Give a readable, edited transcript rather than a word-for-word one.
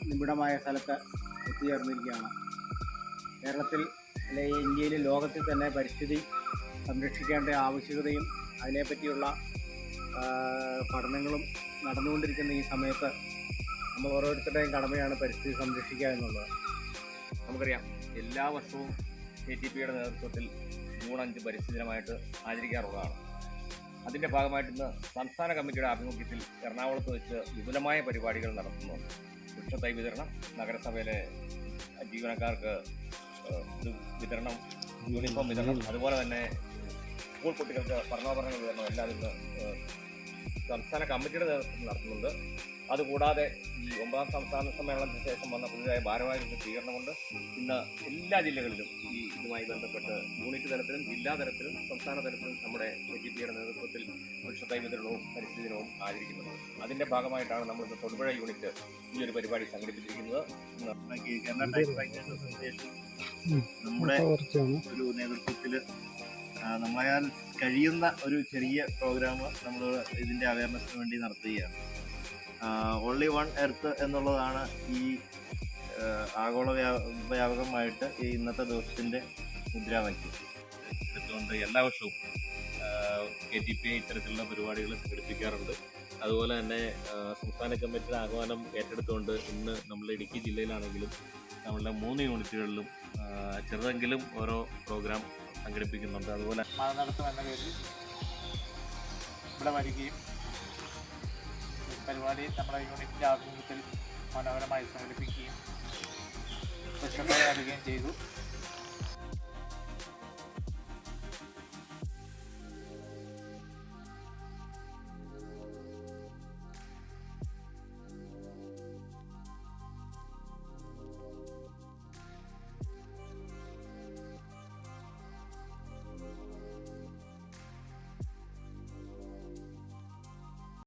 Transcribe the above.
നിബിഡമായ സ്ഥലത്ത് എത്തിച്ചേർന്നിരിക്കുകയാണ്. കേരളത്തിൽ അല്ലെങ്കിൽ ഇന്ത്യയിലും ലോകത്തിൽ തന്നെ പരിസ്ഥിതി സംരക്ഷിക്കേണ്ട ആവശ്യകതയും അതിനെപ്പറ്റിയുള്ള പഠനങ്ങളും നടന്നുകൊണ്ടിരിക്കുന്ന ഈ സമയത്ത് നമ്മൾ ഓരോരുത്തരുടെയും കടമയാണ് പരിസ്ഥിതി സംരക്ഷിക്കുക എന്നുള്ളത്. നമുക്കറിയാം, എല്ലാ വർഷവും KTPയുടെ നേതൃത്വത്തിൽ ജൂൺ 5 പരിസ്ഥിതി ദിനമായിട്ട് ആചരിക്കാറുള്ളതാണ്. അതിൻ്റെ ഭാഗമായിട്ട് ഇന്ന് സംസ്ഥാന കമ്മിറ്റിയുടെ ആഭിമുഖ്യത്തിൽ എറണാകുളത്ത് വെച്ച് വിപുലമായ പരിപാടികൾ നടത്തുന്നുണ്ട്. വൃക്ഷത്തൈ വിതരണം, നഗരസഭയിലെ ജീവനക്കാർക്ക് വിതരണം, യൂണിഫോം വിതരണം, അതുപോലെ തന്നെ സ്കൂൾ കുട്ടികൾക്ക് പഠനോപകരണങ്ങൾ വിതരണം എല്ലാം ഇന്ന് സംസ്ഥാന കമ്മിറ്റിയുടെ നേതൃത്വത്തിൽ നടത്തുന്നുണ്ട്. അതുകൂടാതെ ഈ 9ാം സംസ്ഥാന സമ്മേളനത്തിന് ശേഷം വന്ന പുതിയതായ ഭാരവാഹികളുടെ സ്വീകരണമുണ്ട്. ഇന്ന് എല്ലാ ജില്ലകളിലും ഈ ഇതുമായി ബന്ധപ്പെട്ട് യൂണിറ്റ് തലത്തിലും ജില്ലാ തലത്തിലും സംസ്ഥാന തലത്തിലും നമ്മുടെ KTPയുടെ നേതൃത്വത്തിൽ വൃക്ഷത്തൈ വിതരണവും പരിസ്ഥിതി ദിനവും ആചരിക്കുന്നുണ്ട്. അതിൻ്റെ ഭാഗമായിട്ടാണ് നമ്മൾ ഇന്ന് തൊടുപുഴ യൂണിറ്റ് ഈ ഒരു പരിപാടി സംഘടിപ്പിച്ചിരിക്കുന്നത്. നമ്മുടെ ഒരു നേതൃത്വത്തിൽ നമ്മളാൽ കഴിയുന്ന ഒരു ചെറിയ പ്രോഗ്രാം നമ്മൾ ഇതിൻ്റെ അവയർനെസ്സിന് വേണ്ടി നടത്തുകയാണ്. ഓൺലി വൺ എർത്ത് എന്നുള്ളതാണ് ഈ ആഗോള വ്യാപകമായിട്ട് ഈ ഇന്നത്തെ ദിവസത്തിൻ്റെ മുദ്രാവാക്യം. എടുത്തുകൊണ്ട് എല്ലാ വർഷവും KTP ഇത്തരത്തിലുള്ള പരിപാടികൾ സംഘടിപ്പിക്കാറുണ്ട്. അതുപോലെ തന്നെ സംസ്ഥാന കമ്മിറ്റിയുടെ ആഹ്വാനം ഏറ്റെടുത്തുകൊണ്ട് ഇന്ന് നമ്മുടെ ഇടുക്കി ജില്ലയിലാണെങ്കിലും നമ്മളുടെ 3 യൂണിറ്റുകളിലും ചെറുതെങ്കിലും ഓരോ പ്രോഗ്രാം സംഘടിപ്പിക്കുന്നുണ്ട്. അതുപോലെ മഴ നടത്തും എന്ന പേരിൽ ഇവിടെ വരികയും പരിപാടി നമ്മുടെ യൂണിറ്റിൻ്റെ ആഭിമുഖ്യത്തിൽ മനോഹരമായി സംഘടിപ്പിക്കുകയും വൃക്ഷത്തൈ നൽകുകയും ചെയ്തു.